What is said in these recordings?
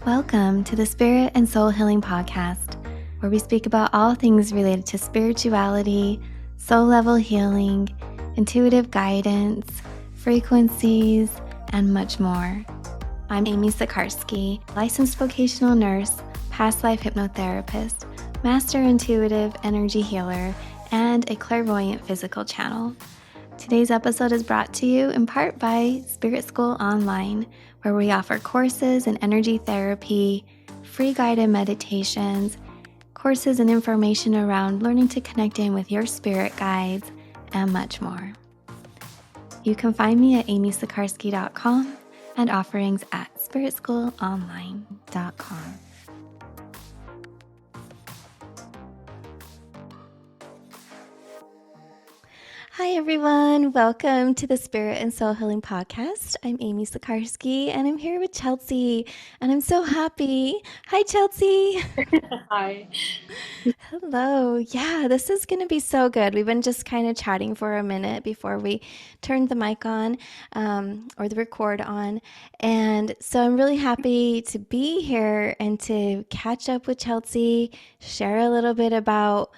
Welcome to the Spirit and Soul Healing Podcast, where we speak about all things related to spirituality, soul level healing, intuitive guidance, frequencies, and much more. I'm Amy Sikarskie, licensed vocational nurse, past life hypnotherapist, master intuitive energy healer, and a clairvoyant physical channel. Today's episode is brought to you in part by Spirit School Online, where we offer courses in energy therapy, free guided meditations, courses and information around learning to connect in with your spirit guides, and much more. You can find me at amysikarskie.com and offerings at spiritschoolonline.com. Hi everyone, welcome to the Spirit and Soul Healing Podcast. I'm Amy Sikarskie and I'm here with Chelsea and I'm so happy. Hi Chelsea. Hi. Hello. Yeah, this is going to be so good. We've been just kind of chatting for a minute before we turned the mic on or the record on. And so I'm really happy to be here and to catch up with Chelsea, share a little bit about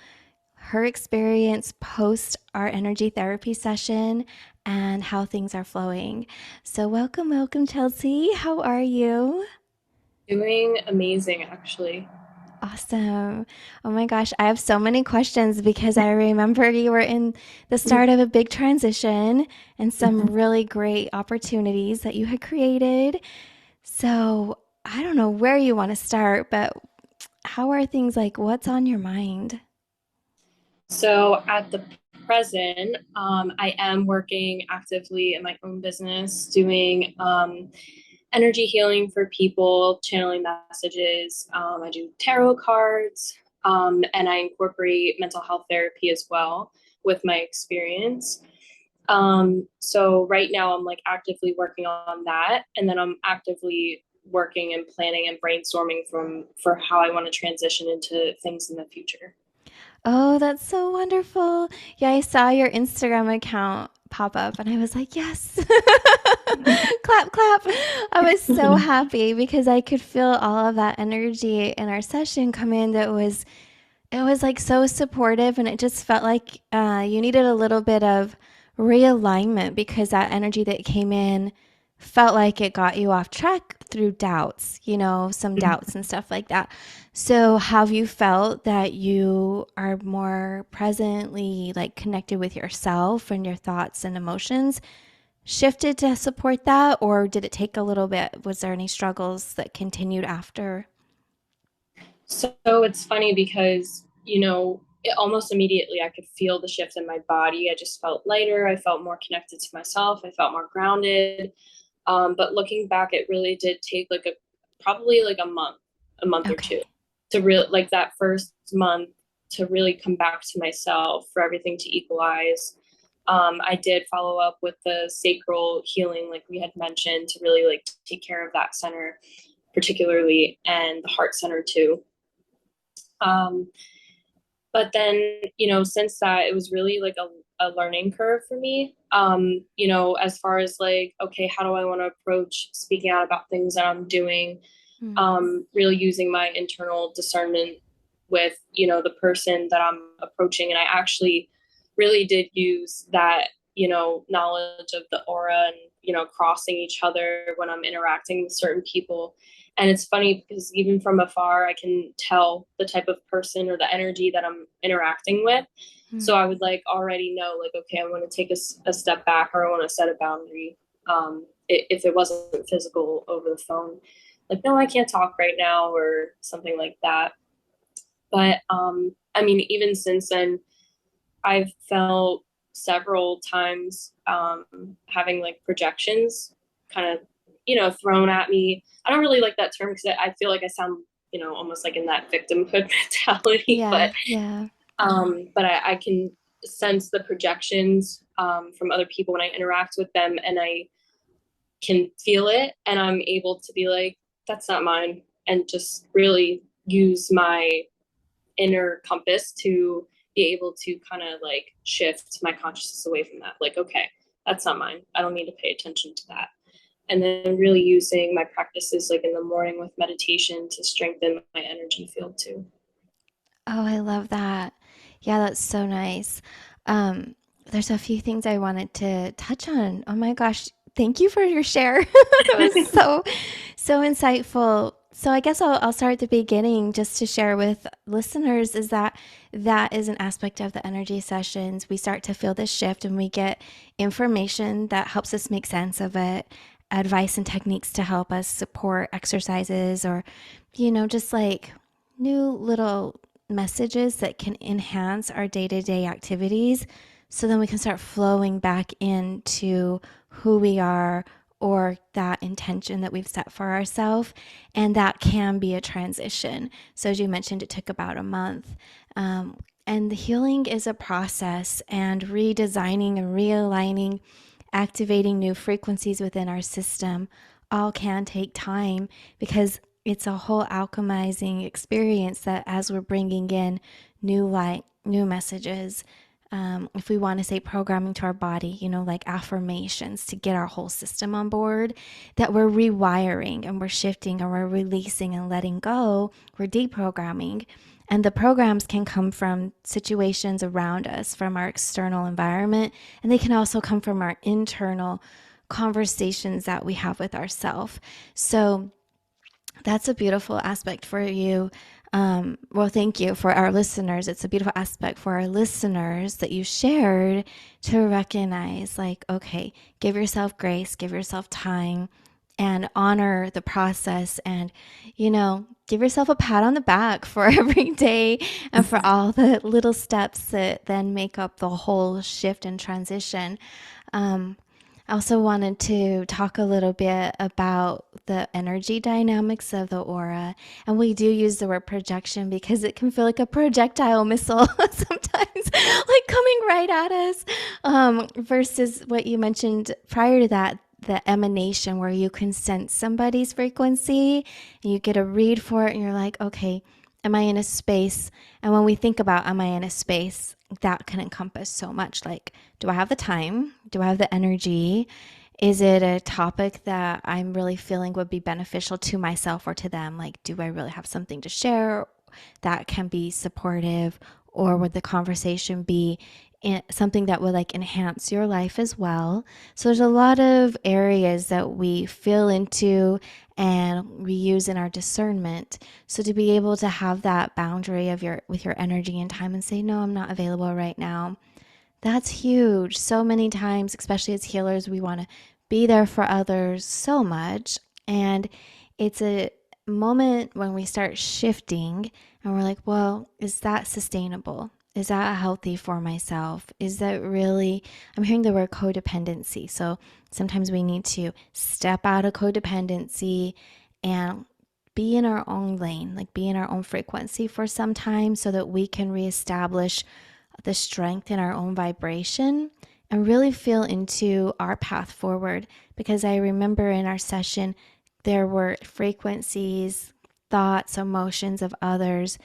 her experience post our energy therapy session and how things are flowing. So welcome, Chelsea. How are you? Doing amazing, actually. Awesome. Oh my gosh, I have so many questions because I remember you were in the start of a big transition and some really great opportunities that you had created. So I don't know where you want to start, but how are things like? What's on your mind? So at the present, I am working actively in my own business, doing energy healing for people, channeling messages. I do tarot cards, and I incorporate mental health therapy as well with my experience. So right now I'm like actively working on that, and then I'm actively working and planning and brainstorming for how I want to transition into things in the future. Oh, that's so wonderful. Yeah, I saw your Instagram account pop up and I was like, yes. Clap, clap. I was so happy because I could feel all of that energy in our session come in. It was like so supportive and it just felt like you needed a little bit of realignment because that energy that came in felt like it got you off track through doubts, some doubts and stuff like that. So have you felt that you are more presently like connected with yourself and your thoughts and emotions shifted to support that, or did it take a little bit? Was there any struggles that continued after? So it's funny because, almost immediately I could feel the shift in my body. I just felt lighter. I felt more connected to myself. I felt more grounded. But looking back, it really did take probably like a month or two Okay. to really like that first month to really come back to myself for everything to equalize. I did follow up with the sacral healing, like we had mentioned, to really like take care of that center particularly and the heart center too. Um, but then, since that, it was really like a learning curve for me. As far as like, okay, how do I want to approach speaking out about things that I'm doing? Hmm. Really using my internal discernment with, the person that I'm approaching. And I actually really did use that, knowledge of the aura and, crossing each other when I'm interacting with certain people. And it's funny because even from afar, I can tell the type of person or the energy that I'm interacting with. So Hmm. I would like already know, like, okay, I want to take a step back or I want to set a boundary. If it wasn't physical over the phone, like, no, I can't talk right now or something like that. But I mean, even since then, I've felt several times having like projections kind of, thrown at me. I don't really like that term because I feel like I sound, almost like in that victimhood mentality, Yeah, yeah. but I can sense the projections from other people when I interact with them, and I can feel it, and I'm able to be like, that's not mine, and just really use my inner compass to be able to kind of like shift my consciousness away from that. Like, okay, that's not mine. I don't need to pay attention to that. and then really using my practices like in the morning with meditation to strengthen my energy field too. Oh, I love that. Yeah, that's so nice. Um, there's a few things I wanted to touch on. Oh my gosh, thank you for your share. It was so insightful. So I guess I'll start at the beginning just to share with listeners is that that is an aspect of the energy sessions. We start to feel this shift and we get information that helps us make sense of it, advice and techniques to help us support exercises or, just like new little messages that can enhance our day to day activities. So then we can start flowing back into who we are or that intention that we've set for ourselves. And that can be a transition. So, as you mentioned, it took about a month. And the healing is a process, and redesigning and realigning, activating new frequencies within our system all can take time because it's a whole alchemizing experience that as we're bringing in new light, new messages, if we want to say programming to our body, like affirmations to get our whole system on board, that we're rewiring and we're shifting and we're releasing and letting go, we're deprogramming. And the programs can come from situations around us, from our external environment, and they can also come from our internal conversations that we have with ourselves. So, that's a beautiful aspect for you. Well, thank you for our listeners. It's a beautiful aspect for our listeners that you shared to recognize, like, okay, give yourself grace, give yourself time, and honor the process. And, give yourself a pat on the back for every day and for all the little steps that then make up the whole shift and transition. Um, I also wanted to talk a little bit about the energy dynamics of the aura. And we do use the word projection because it can feel like a projectile missile sometimes, like coming right at us. Versus what you mentioned prior to that, the emanation, where you can sense somebody's frequency and you get a read for it, and you're like, okay, am I in a space? And when we think about, am I in a space, that can encompass so much. Like, do I have the time? Do I have the energy? Is it a topic that I'm really feeling would be beneficial to myself or to them? Like, do I really have something to share that can be supportive? Or would the conversation be something that would like enhance your life as well? So there's a lot of areas that we feel into and we use in our discernment. So to be able to have that boundary of your with your energy and time and say, no, I'm not available right now. That's huge. So many times, especially as healers, we want to be there for others so much. And it's a moment when we start shifting and we're like, well, is that sustainable? Is that healthy for myself? Is that really, I'm hearing the word codependency. So sometimes we need to step out of codependency and be in our own lane, like be in our own frequency for some time so that we can reestablish the strength in our own vibration and really feel into our path forward. Because I remember in our session, there were frequencies, thoughts, emotions of others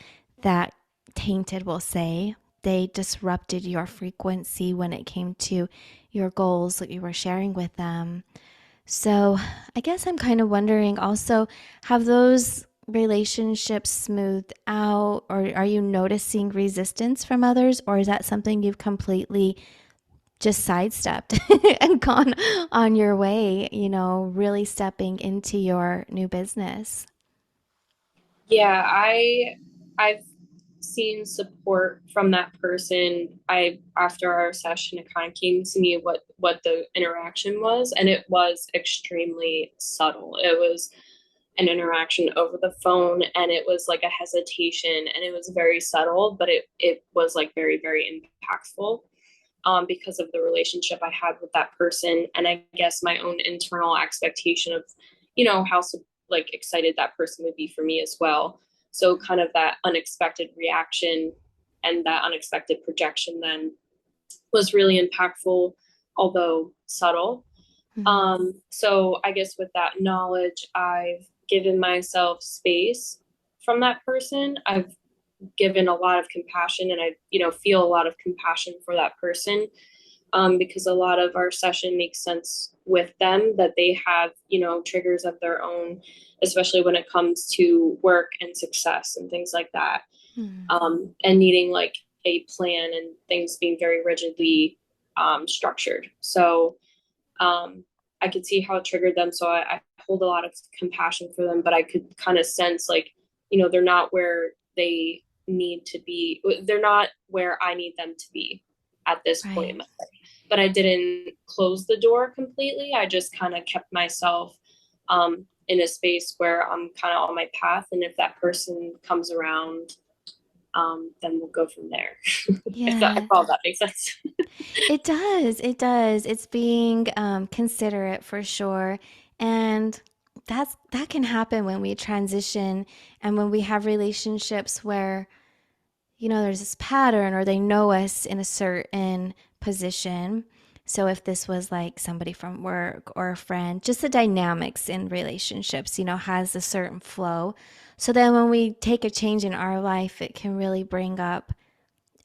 that tainted, we'll say. They disrupted your frequency when it came to your goals that you were sharing with them. So I guess I'm kind of wondering also, have those relationships smoothed out, or are you noticing resistance from others, or is that something you've completely just sidestepped and gone on your way, really stepping into your new business? Yeah, I've seen support from that person. I After our session, it kind of came to me what the interaction was, and it was extremely subtle. It was an interaction over the phone, and it was like a hesitation, and it was very subtle, but it was like very very impactful. Because of the relationship I had with that person, and I guess my own internal expectation of, how like excited that person would be for me as well. So kind of that unexpected reaction and that unexpected projection then was really impactful, although subtle. Mm-hmm. So I guess with that knowledge, I've given myself space from that person. I've given a lot of compassion, and I, feel a lot of compassion for that person. because a lot of our session makes sense with them, that they have, triggers of their own, especially when it comes to work and success and things like that. Hmm. And needing like a plan and things being very rigidly structured. So um, I could see how it triggered them. So I hold a lot of compassion for them, but I could kind of sense like, they're not where they need to be. They're not where I need them to be at this point in Right. my life. But I didn't close the door completely. I just kind of kept myself in a space where I'm kind of on my path. And if that person comes around, then we'll go from there. If Yeah. all that makes sense. It does. It does. It's being considerate for sure. And that can happen when we transition and when we have relationships where, there's this pattern or they know us in a certain position. So if this was like somebody from work or a friend, just the dynamics in relationships, has a certain flow. So then when we take a change in our life, it can really bring up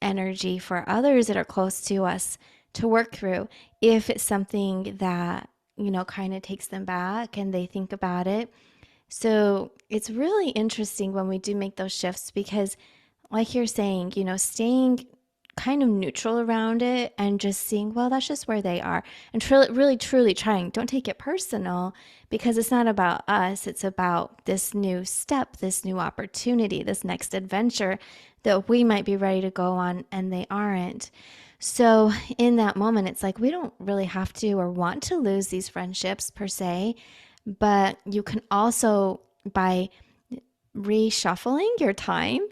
energy for others that are close to us to work through if it's something that, kind of takes them back and they think about it. So it's really interesting when we do make those shifts because, like you're saying, staying kind of neutral around it and just seeing, well, that's just where they are. And really, truly trying, don't take it personal because it's not about us. It's about this new step, this new opportunity, this next adventure that we might be ready to go on and they aren't. So in that moment, it's like we don't really have to or want to lose these friendships per se, but you can also, by reshuffling your time,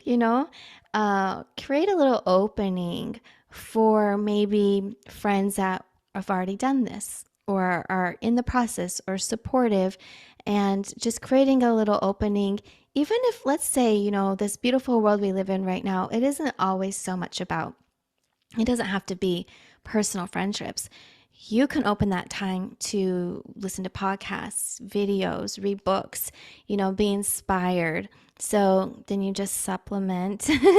create a little opening for maybe friends that have already done this or are in the process or supportive, and just creating a little opening. Even if, let's say, this beautiful world we live in right now, it isn't always so much about, it doesn't have to be personal friendships. You can open that time to listen to podcasts, videos, read books, be inspired. So then you just supplement some of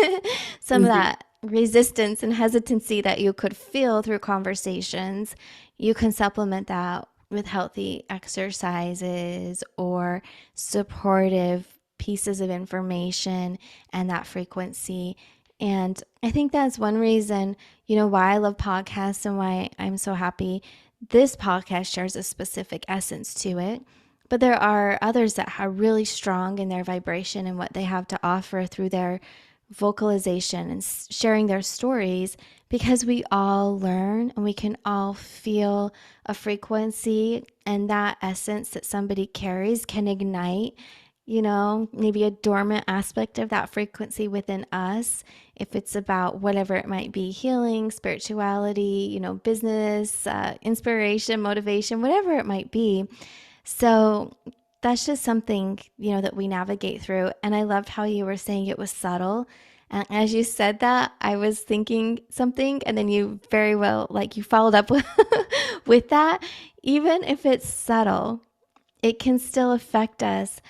Mm-hmm. that resistance and hesitancy that you could feel through conversations. You can supplement that with healthy exercises or supportive pieces of information and that frequency. And I think that's one reason, why I love podcasts and why I'm so happy. This podcast shares a specific essence to it, but there are others that are really strong in their vibration and what they have to offer through their vocalization and sharing their stories, because we all learn and we can all feel a frequency, and that essence that somebody carries can ignite, maybe a dormant aspect of that frequency within us. If it's about whatever it might be, healing, spirituality, business, inspiration, motivation, whatever it might be. So that's just something, that we navigate through. And I loved how you were saying it was subtle. And as you said that, I was thinking something, and then you very well, like you followed up with, with that. Even if it's subtle, it can still affect us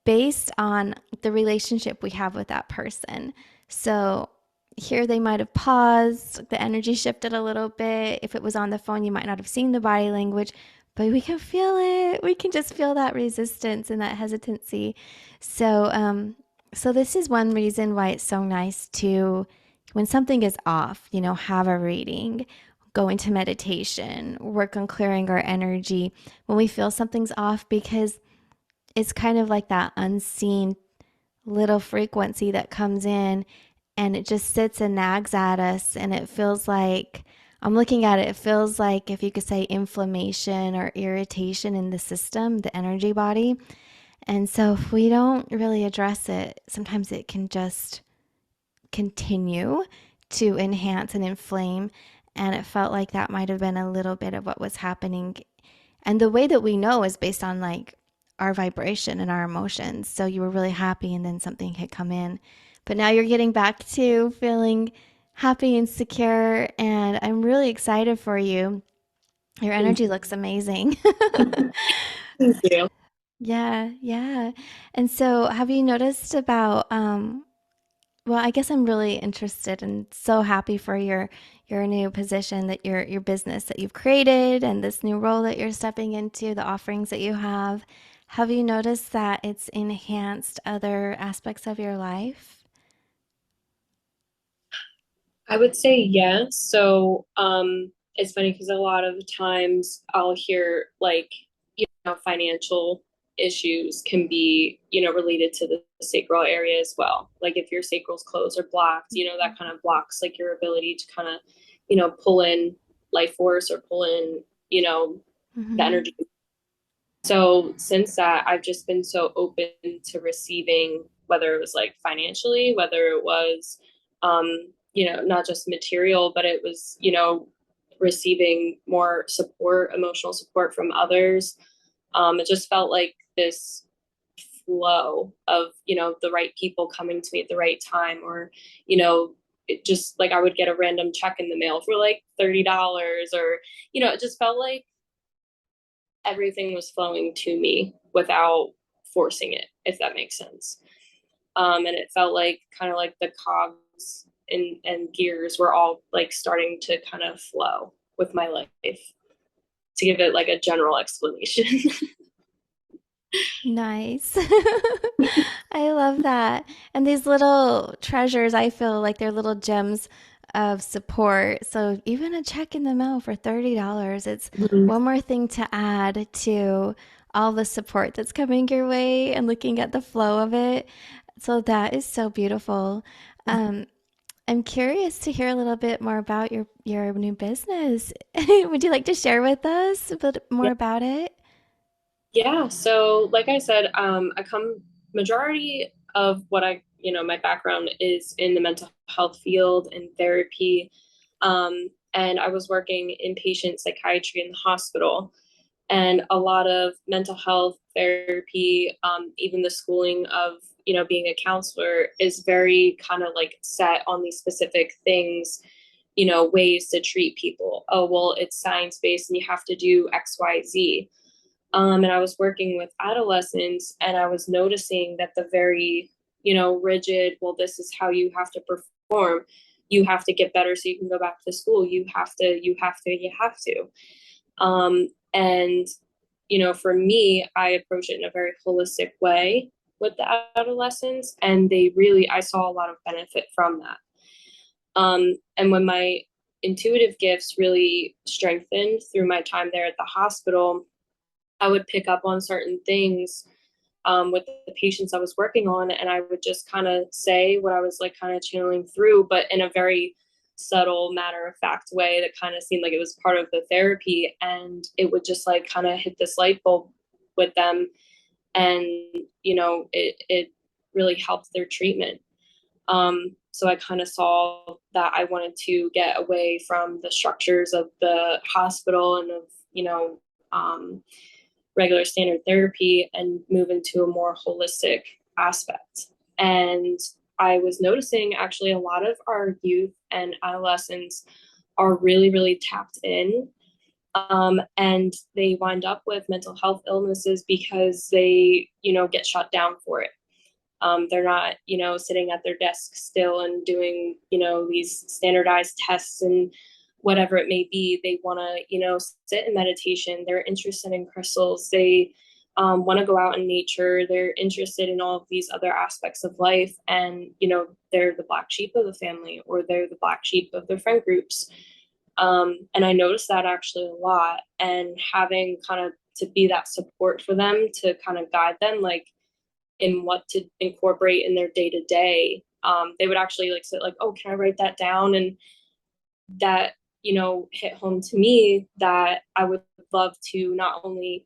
based on the relationship we have with that person. So here they might have paused, the energy shifted a little bit. If it was on the phone, you might not have seen the body language, but we can feel it. We can just feel that resistance and that hesitancy. So, so this is one reason why it's so nice to, when something is off, have a reading, go into meditation, work on clearing our energy when we feel something's off, because it's kind of like that unseen little frequency that comes in and it just sits and nags at us. And it feels like, I'm looking at it, it feels like, if you could say, inflammation or irritation in the system, the energy body. And so if we don't really address it, sometimes it can just continue to enhance and inflame. And it felt like that might have been a little bit of what was happening. And the way that we know is based on like our vibration and our emotions. So you were really happy and then something had come in. But now you're getting back to feeling happy and secure. And I'm really excited for you. Your energy looks amazing. Thank you. Yeah, yeah. And so have you noticed about Well, I guess I'm really interested and so happy for your new position, that your business that you've created and this new role that you're stepping into, the offerings that you have. Have you noticed that it's enhanced other aspects of your life? I would say yes. So, it's funny because a lot of times I'll hear like, financial issues can be, related to the sacral area as well. Like if your sacral's closed or blocked, that kind of blocks like your ability to kind of, pull in life force or pull in, the Mm-hmm. energy. So since that, I've just been so open to receiving, whether it was like financially, whether it was, not just material, but it was, receiving more support, emotional support from others. It just felt like this flow of, the right people coming to me at the right time, or, it just like I would get a random check in the mail for like $30, or, it just felt like everything was flowing to me without forcing it, if that makes sense. And it felt like kind of like the cogs and gears were all like starting to kind of flow with my life, to give it like a general explanation. Nice. I love that. And these little treasures, I feel like they're little gems of support. So even a check in the mail for $30, it's Mhm. one more thing to add to all the support that's coming your way and looking at the flow of it. So that is so beautiful. Um, I'm curious to hear a little bit more about your new business. Would you like to share with us a bit more Yeah. about it? Yeah. So, like I said, I come majority of what my background is in the mental health field and therapy. And I was working inpatient psychiatry in the hospital, and a lot of mental health therapy, even the schooling of, being a counselor is very kind of like set on these specific things, ways to treat people. Oh, well, it's science based and you have to do XYZ. And I was working with adolescents, and I was noticing that the very, rigid, well, this is how you have to perform. You have to get better so you can go back to school. You have to. And, for me, I approach it in a very holistic way with the adolescents, and I saw a lot of benefit from that. And when my intuitive gifts really strengthened through my time there at the hospital, I would pick up on certain things, with the patients I was working on, and I would just kind of say what I was like kind of channeling through, but in a very subtle, matter of fact way that kind of seemed like it was part of the therapy. And it would just like kind of hit this light bulb with them. And, it really helped their treatment. So I kind of saw that I wanted to get away from the structures of the hospital and of, um, regular standard therapy and move into a more holistic aspect. And I was noticing actually a lot of our youth and adolescents are really, really tapped in. And they wind up with mental health illnesses because they, get shut down for it. They're not, sitting at their desk still and doing, these standardized tests and whatever it may be. They want to, sit in meditation. They're interested in crystals. They want to go out in nature. They're interested in all of these other aspects of life. And, they're the black sheep of the family, or they're the black sheep of their friend groups. And I noticed that actually a lot. And having kind of to be that support for them, to kind of guide them, like, in what to incorporate in their day to day. They would actually like say like, "Oh, can I write that down?" And that, hit home to me that I would love to not only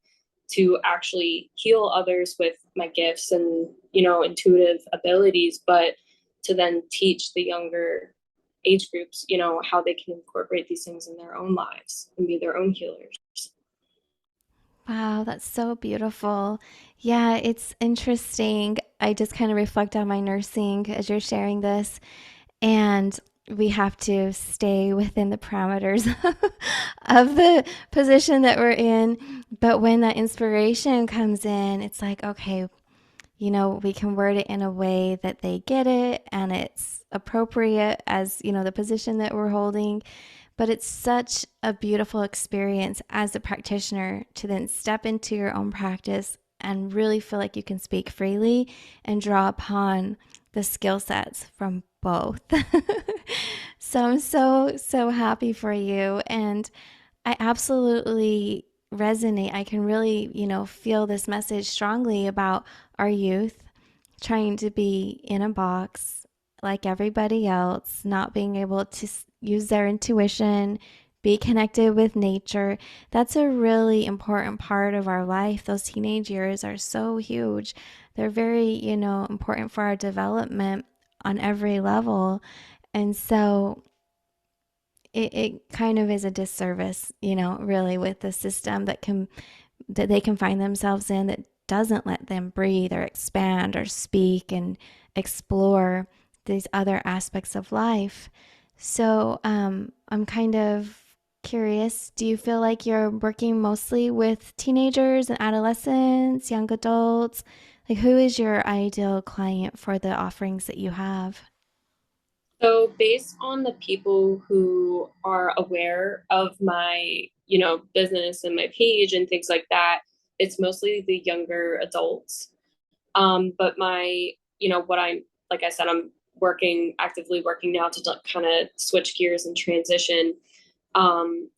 to actually heal others with my gifts and, intuitive abilities, but to then teach the younger age groups, how they can incorporate these things in their own lives and be their own healers. Wow, that's so beautiful. Yeah, it's interesting. I just kind of reflect on my nursing as you're sharing this, and we have to stay within the parameters of the position that we're in. But when that inspiration comes in, it's like, okay, we can word it in a way that they get it and it's appropriate as, the position that we're holding. But it's such a beautiful experience as a practitioner to then step into your own practice and really feel like you can speak freely and draw upon the skill sets from both. So I'm so happy for you. And I absolutely resonate. I can really, feel this message strongly about our youth trying to be in a box like everybody else, not being able to use their intuition, be connected with nature. That's a really important part of our life. Those teenage years are so huge. They're very, important for our development on every level. And so it kind of is a disservice, really with the system that they can find themselves in that doesn't let them breathe or expand or speak and explore these other aspects of life. So I'm kind of curious, do you feel like you're working mostly with teenagers and adolescents, young adults? Like, who is your ideal client for the offerings that you have? So based on the people who are aware of my, business and my page and things like that, it's mostly the younger adults. But what I'm, like I said, I'm actively working now to kind of switch gears and transition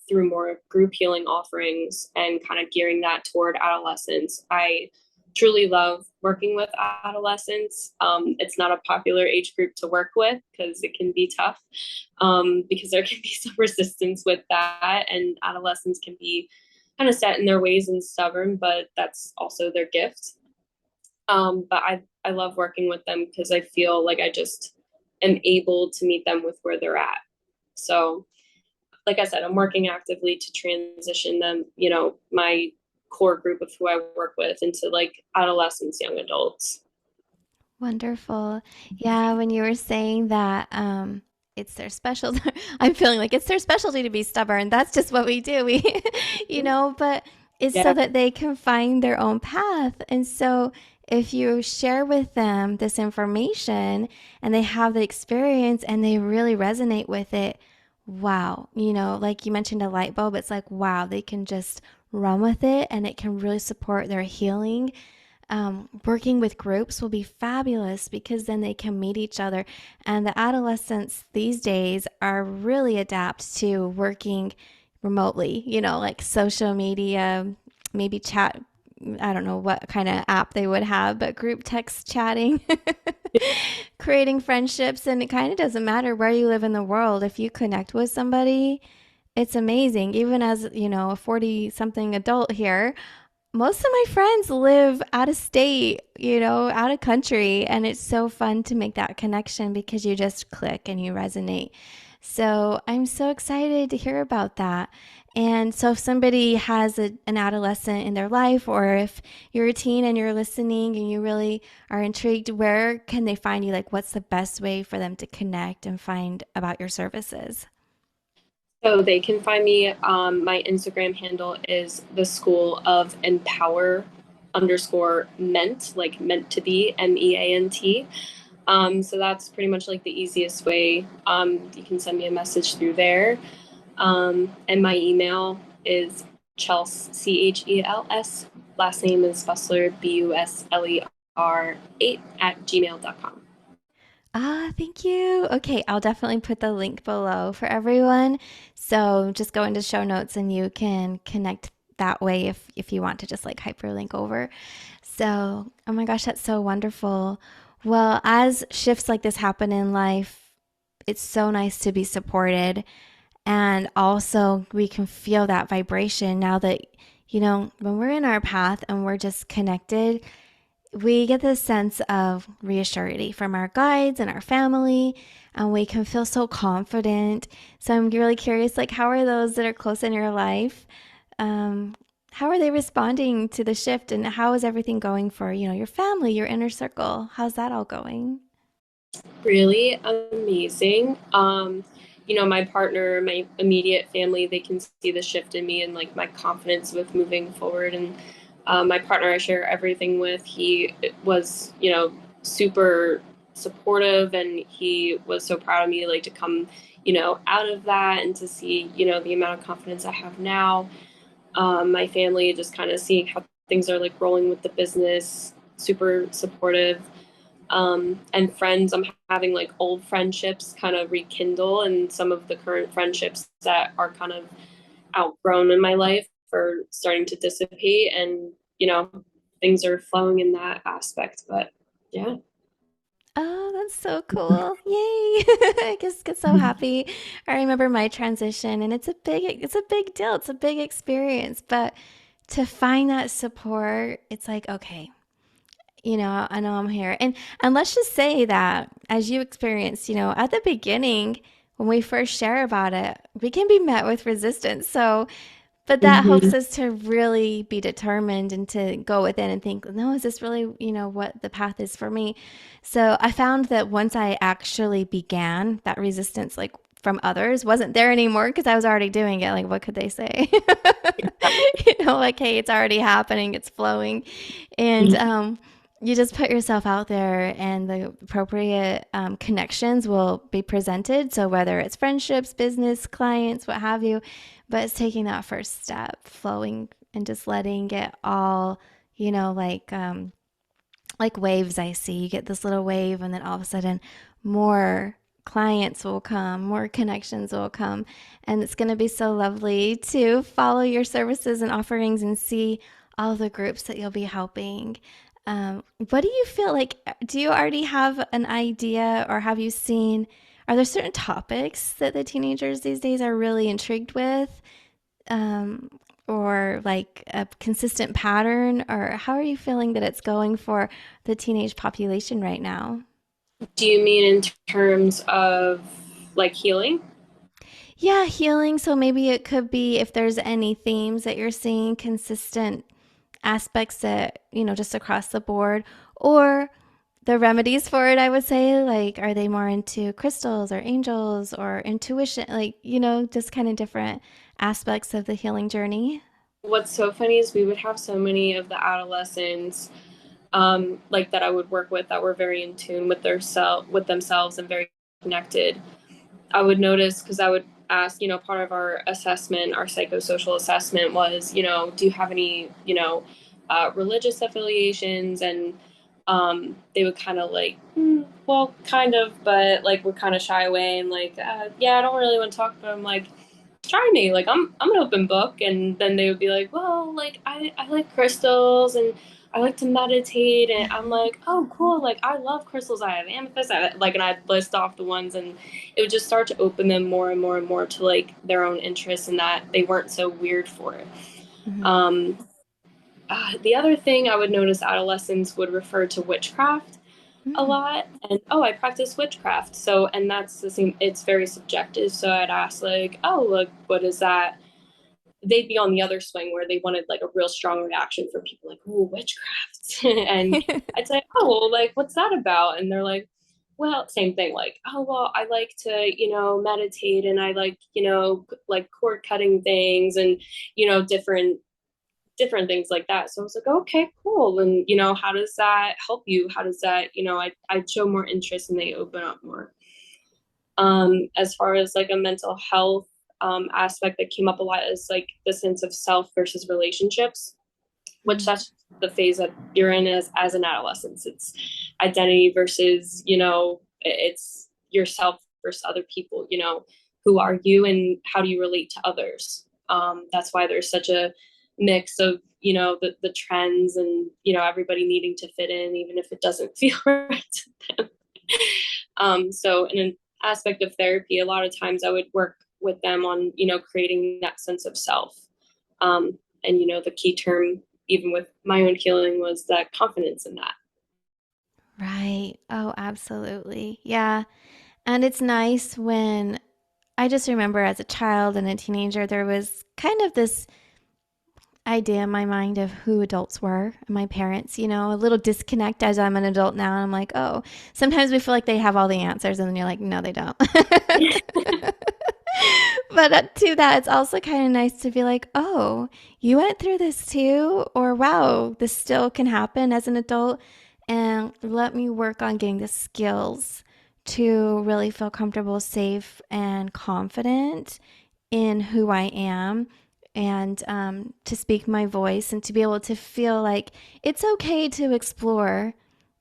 through more group healing offerings and kind of gearing that toward adolescents. I truly love working with adolescents. It's not a popular age group to work with because it can be tough, because there can be some resistance with that, and adolescents can be kind of set in their ways and stubborn, but that's also their gift. But I love working with them because I feel like I just am able to meet them with where they're at. So like I said, I'm working actively to transition them, my core group of who I work with into like adolescents, young adults. Wonderful. Yeah, when you were saying that it's their special I'm feeling like it's their specialty to be stubborn. That's just what we do. We but it's so Yeah. that they can find their own path. And so if you share with them this information and they have the experience and they really resonate with it, wow, like you mentioned a light bulb, it's like wow, they can just run with it and it can really support their healing. Working with groups will be fabulous because then they can meet each other. And the adolescents these days are really adept to working remotely, like social media, maybe chat. I don't know what kind of app they would have, but group text chatting, creating friendships. And it kind of doesn't matter where you live in the world. If you connect with somebody, it's amazing. Even as, a 40 something adult here, most of my friends live out of state, out of country. And it's so fun to make that connection because you just click and you resonate. So I'm so excited to hear about that. And so if somebody has an adolescent in their life, or if you're a teen and you're listening and you really are intrigued, where can they find you? Like, what's the best way for them to connect and find about your services? So they can find me. My Instagram handle is the School of Empower underscore meant, like meant to be, MEANT. So that's pretty much like the easiest way. You can send me a message through there. And my email is Chels, CHELS. Last name is Busler, BUSLER 8 at gmail.com. Ah, thank you. Okay, I'll definitely put the link below for everyone. So just go into show notes and you can connect that way if you want to just like hyperlink over. So, oh my gosh, that's so wonderful. Well, as shifts like this happen in life, it's so nice to be supported. And also, we can feel that vibration now that, when we're in our path and we're just connected, we get this sense of reassurity from our guides and our family, and we can feel so confident. So I'm really curious, like, how are those that are close in your life? Um, how are they responding to the shift, and how is everything going for, your family, your inner circle? How's that all going? Really amazing. My partner, my immediate family, they can see the shift in me and like my confidence with moving forward. And my partner I share everything with, he was, super supportive, and he was so proud of me, like, to come, out of that and to see, the amount of confidence I have now. My family just kind of seeing how things are like rolling with the business, super supportive. And friends, I'm having like old friendships kind of rekindle, and some of the current friendships that are kind of outgrown in my life are starting to dissipate, and things are flowing in that aspect. But yeah. Oh, that's so cool. Yay. I just get so happy. I remember my transition and it's a big deal. It's a big experience, but to find that support, it's like, okay, I know I'm here. And let's just say that as you experienced, at the beginning when we first share about it, we can be met with resistance. So but that helps Mm-hmm. us to really be determined and to go within and think, no, is this really, what the path is for me? So I found that once I actually began, that resistance, like from others, wasn't there anymore because I was already doing it. Like, what could they say? Like, hey, it's already happening, it's flowing. And you just put yourself out there, and the appropriate connections will be presented. So, whether it's friendships, business, clients, what have you, but it's taking that first step, flowing and just letting it all, like waves I see. You get this little wave, and then all of a sudden, more clients will come, more connections will come. And it's going to be so lovely to follow your services and offerings and see all the groups that you'll be helping. What do you feel like? Do you already have an idea, or have you seen? Are there certain topics that the teenagers these days are really intrigued with? um, or like a consistent pattern? Or how are you feeling that it's going for the teenage population right now? Do you mean in terms of like healing? Yeah, healing. So maybe it could be if there's any themes that you're seeing, consistent aspects that, just across the board, or the remedies for it, I would say. Like, are they more into crystals or angels or intuition? Like, just kind of different aspects of the healing journey. What's so funny is we would have so many of the adolescents, like that I would work with, that were very in tune with with themselves and very connected. I would notice, because I would ask, part of our assessment, our psychosocial assessment was, do you have any, religious affiliations? And they would kind of like, well, kind of, but like would kind of shy away and like, yeah, I don't really want to talk. But I'm like, try me, like I'm an open book. And then they would be like, well, like I like crystals, and I like to meditate. And I'm like, oh cool, like I love crystals, I have amethyst, and I'd list off the ones, and it would just start to open them more and more and more to like their own interests, and that they weren't so weird for it. Mm-hmm. um the other thing I would notice, adolescents would refer to witchcraft a Mm-hmm. lot, and oh, I practice witchcraft. So, and that's the same, it's very subjective. So I'd ask like, oh, look, what is that? They'd be on the other swing where they wanted like a real strong reaction from people, like, oh, witchcraft. And I'd say, oh, well, like, what's that about? And they're like, well, same thing, like, oh, well, I like to, meditate, and I like, like cord cutting things, and different things like that. So I was like, okay, cool. And, how does that help you? How does that, I'd show more interest, and they open up more. As far as like a mental health aspect that came up a lot, is like the sense of self versus relationships, which that's the phase that you're in as an adolescent. It's identity versus, it's yourself versus other people, who are you and how do you relate to others? That's why there's such a mix of, the trends, and, everybody needing to fit in, even if it doesn't feel right to them. So in an aspect of therapy, a lot of times I would work with them on, creating that sense of self. And, the key term, even with my own healing, was that confidence in that. Right. Oh, absolutely. Yeah. And it's nice when I just remember as a child and a teenager, there was kind of this idea in my mind of who adults were, my parents, a little disconnect as I'm an adult now. And I'm like, oh, sometimes we feel like they have all the answers. And then you're like, no, they don't. But to that, it's also kind of nice to be like, oh, you went through this too, or wow, this still can happen as an adult. and let me work on getting the skills to really feel comfortable, safe, and confident in who I am, and to speak my voice and to be able to feel like it's okay to explore,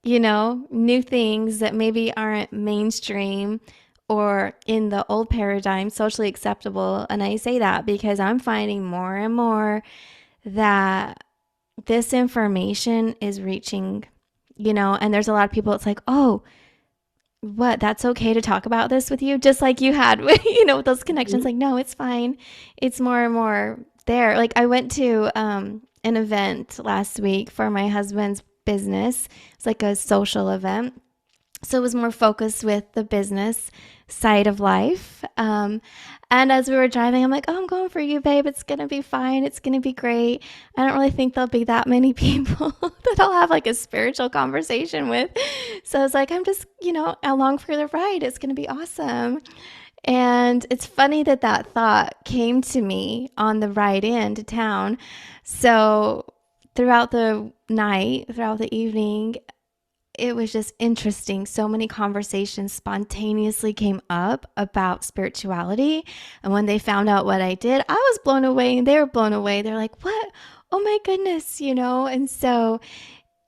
new things that maybe aren't mainstream or in the old paradigm socially acceptable. And I say that because I'm finding more and more that this information is reaching, and there's a lot of people, it's like, oh, what, that's okay to talk about this with you, just like you had with, with those connections. Like, no, it's fine. It's more and more there. Like, I went to an event last week for my husband's business. It's like a social event, so it was more focused with the business side of life. And as we were driving, I'm like, oh, I'm going for you, babe. It's going to be fine. It's going to be great. I don't really think there'll be that many people that I'll have like a spiritual conversation with. So I was like, I'm just, along for the ride. It's going to be awesome. And it's funny that that thought came to me on the ride into town. So throughout the night, throughout the evening, it was just interesting. So many conversations spontaneously came up about spirituality. And when they found out what I did, I was blown away and they were blown away. They're like, what? Oh my goodness, And so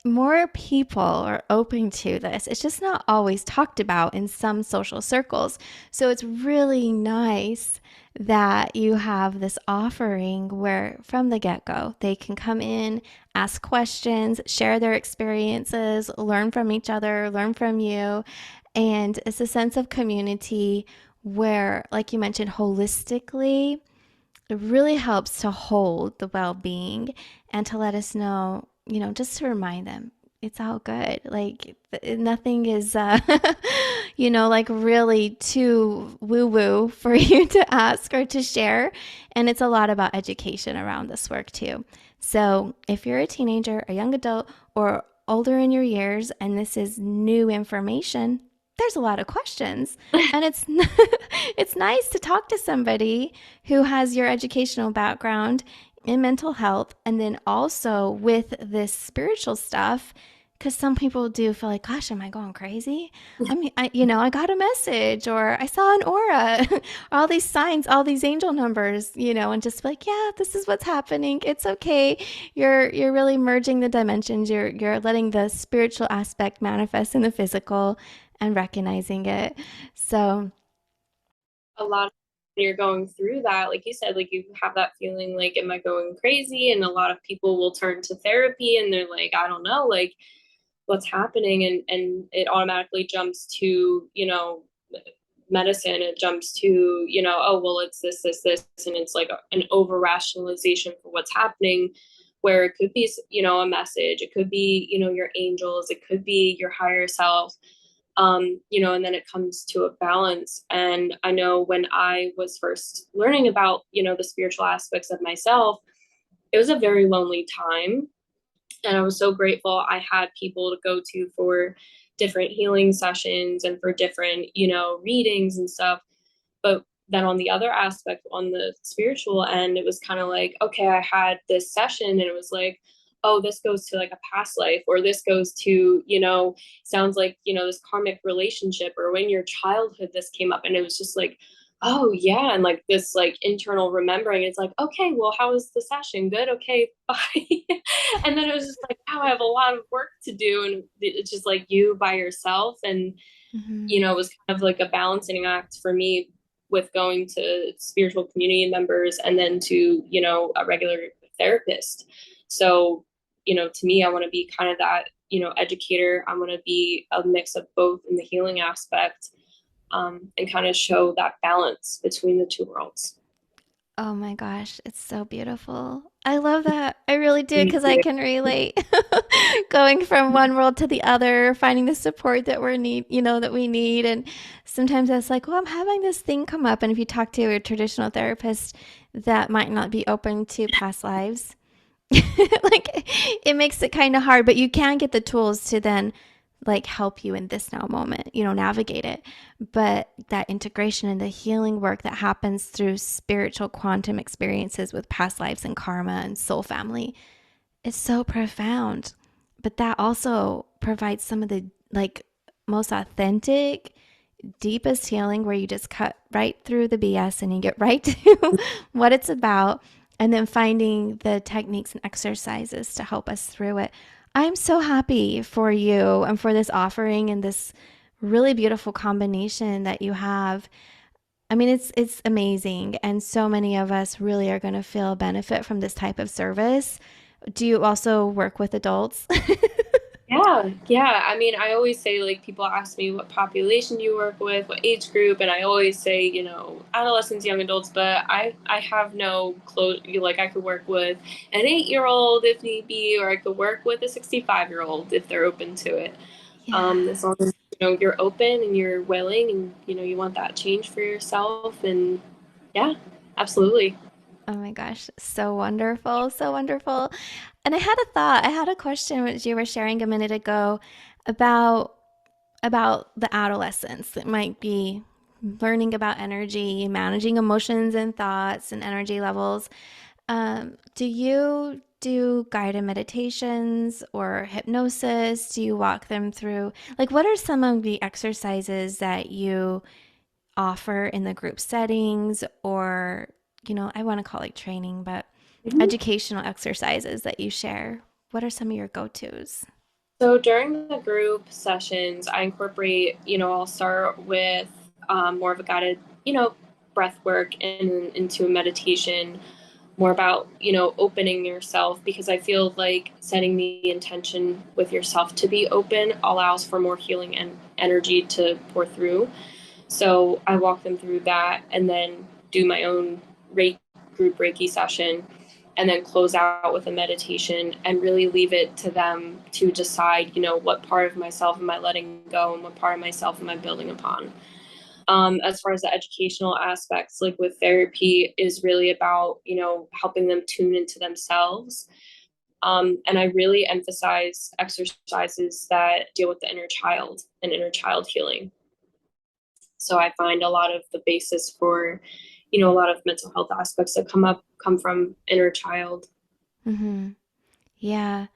more people are open to this. It's just not always talked about in some social circles. So it's really nice that you have this offering where from the get-go they can come in, ask questions, share their experiences, learn from each other, learn from you. And it's a sense of community where, like you mentioned, holistically, it really helps to hold the well-being and to let us know, just to remind them it's all good. Like nothing is, like really too woo-woo for you to ask or to share. And it's a lot about education around this work too. So if you're a teenager, a young adult, or older in your years, and this is new information, there's a lot of questions, and it's it's nice to talk to somebody who has your educational background in mental health and then also with this spiritual stuff, because some people do feel like, gosh, am I going crazy? I mean, I got a message, or I saw an aura, all these signs, all these angel numbers, and just like, yeah, this is what's happening. It's okay. You're really merging the dimensions. You're letting the spiritual aspect manifest in the physical and recognizing it. So A lot of when you're going through that, like you said, like you have that feeling like, am I going crazy? And a lot of people will turn to therapy and they're like, I don't know, like what's happening, and it automatically jumps to, medicine. It jumps to, oh well, it's this, and it's like an over rationalization for what's happening, where it could be, a message, it could be, your angels, it could be your higher self. And then it comes to a balance. And I know when I was first learning about, the spiritual aspects of myself, it was a very lonely time. And I was so grateful I had people to go to for different healing sessions and for different, readings and stuff. But then on the other aspect, on the spiritual end, it was kind of like, okay, I had this session and it was like, oh, this goes to like a past life, or this goes to, sounds like, this karmic relationship, or when your childhood this came up. And it was just like, oh yeah, and like this like internal remembering. It's like, okay, well, how was the session? Good, okay, bye. And then it was just like, wow, I have a lot of work to do, and it's just like you by yourself. And it was kind of like a balancing act for me with going to spiritual community members and then to, a regular therapist. So, to me, I want to be kind of that, educator. I want to be a mix of both in the healing aspect, and kind of show that balance between the two worlds. oh my gosh, it's so beautiful. I love that. I really do, Thank because I you. can relate. Going from one world to the other, finding the support that that we need. And sometimes it's like, well, I'm having this thing come up. And if you talk to a traditional therapist that might not be open to past lives, like it makes it kind of hard, but you can get the tools to then like help you in this now moment, navigate it. But that integration and the healing work that happens through spiritual quantum experiences with past lives and karma and soul family is so profound. but that also provides some of the like most authentic, deepest healing where you just cut right through the BS and you get right to what it's about, and then finding the techniques and exercises to help us through it. I'm so happy for you and for this offering and this really beautiful combination that you have. I mean, it's amazing, and so many of us really are going to feel benefit from this type of service. Do you also work with adults? Yeah. I mean, I always say, like, people ask me what population you work with, what age group, and I always say, adolescents, young adults, but I have no close, like, I could work with an 8-year-old if need be, or I could work with a 65-year-old if they're open to it. Yeah. As long as, you're open and you're willing and, you want that change for yourself. And yeah, absolutely. Oh my gosh, so wonderful, so wonderful. And I had a thought, I had a question which you were sharing a minute ago about the adolescents that might be learning about energy, managing emotions and thoughts and energy levels. Do you do guided meditations or hypnosis? Do you walk them through? Like, what are some of the exercises that you offer in the group settings, or, I want to call it training, but Mhm. educational exercises that you share? What are some of your go tos? So during the group sessions, I incorporate, I'll start with more of a guided, breath work and into a meditation, more about, opening yourself, because I feel like setting the intention with yourself to be open allows for more healing and energy to pour through. So I walk them through that and then do my own group Reiki session, and then close out with a meditation and really leave it to them to decide, what part of myself am I letting go and what part of myself am I building upon. As far as the educational aspects, like with therapy, is really about, helping them tune into themselves. And I really emphasize exercises that deal with the inner child and inner child healing. So I find a lot of the basis for, a lot of mental health aspects that come from inner child. Mm-hmm. Yeah.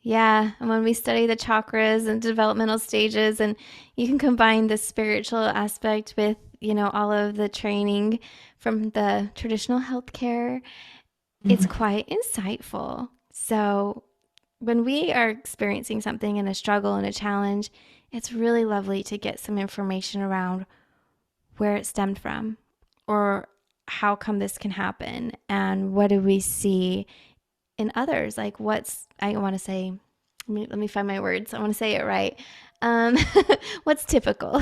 Yeah. And when we study the chakras and developmental stages, and you can combine the spiritual aspect with, all of the training from the traditional healthcare, it's quite insightful. So when we are experiencing something in a struggle and a challenge, it's really lovely to get some information around where it stemmed from, or how come this can happen, and what do we see in others. Like, I want to say, let me find my words, I want to say it right. um, what's typical?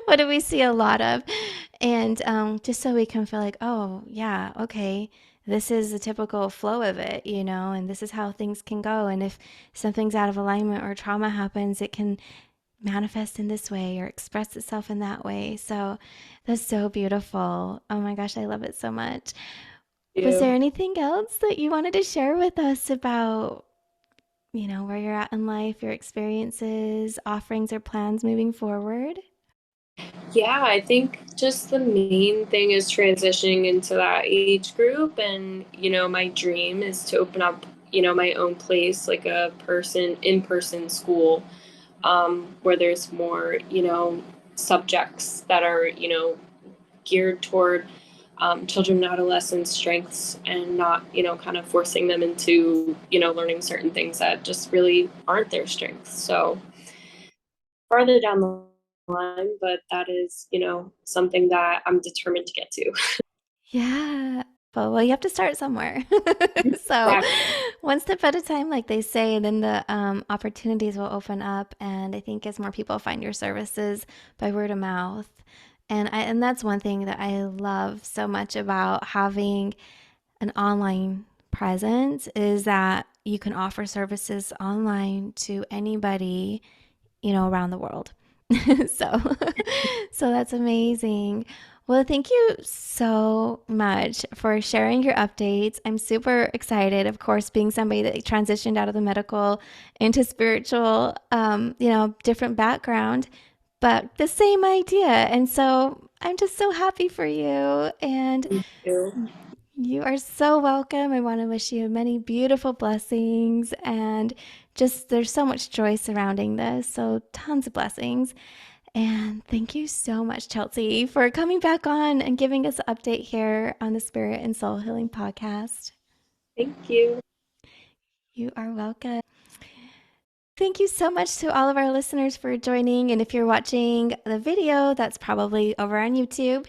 What do we see a lot of? And just so we can feel like, oh yeah, okay, this is the typical flow of it, and this is how things can go. And if something's out of alignment or trauma happens, it can manifest in this way or express itself in that way. So that's so beautiful. Oh my gosh, I love it so much. Was there You. anything else that you wanted to share with us about, where you're at in life, your experiences, offerings, or plans moving forward? Yeah, I think just the main thing is transitioning into that age group. And, my dream is to open up, my own place, like a in person school, where there's more, subjects that are, geared toward children and adolescents' strengths, and not, kind of forcing them into, learning certain things that just really aren't their strengths. So farther down the line, but that is, something that I'm determined to get to. Yeah. Well, you have to start somewhere. So, Exactly. one step at a time, like they say, then the opportunities will open up. And I think as more people find your services by word of mouth, and that's one thing that I love so much about having an online presence, is that you can offer services online to anybody, around the world. so, so that's amazing. Well, thank you so much for sharing your updates. I'm super excited, of course, being somebody that transitioned out of the medical into spiritual, different background, but the same idea. And so I'm just so happy for you. And Thank you. you are so welcome. I want to wish you many beautiful blessings and just there's so much joy surrounding this. So tons of blessings. And thank you so much, Chelsea, for coming back on and giving us an update here on the Spirit and Soul Healing Podcast. Thank you. You are welcome. Thank you so much to all of our listeners for joining. And if you're watching the video, that's probably over on YouTube.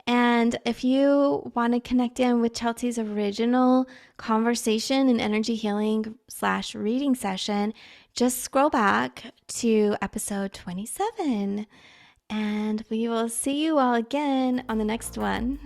And if you want to connect in with Chelsea's original conversation and energy healing / reading session, just scroll back to episode 27. And we will see you all again on the next one.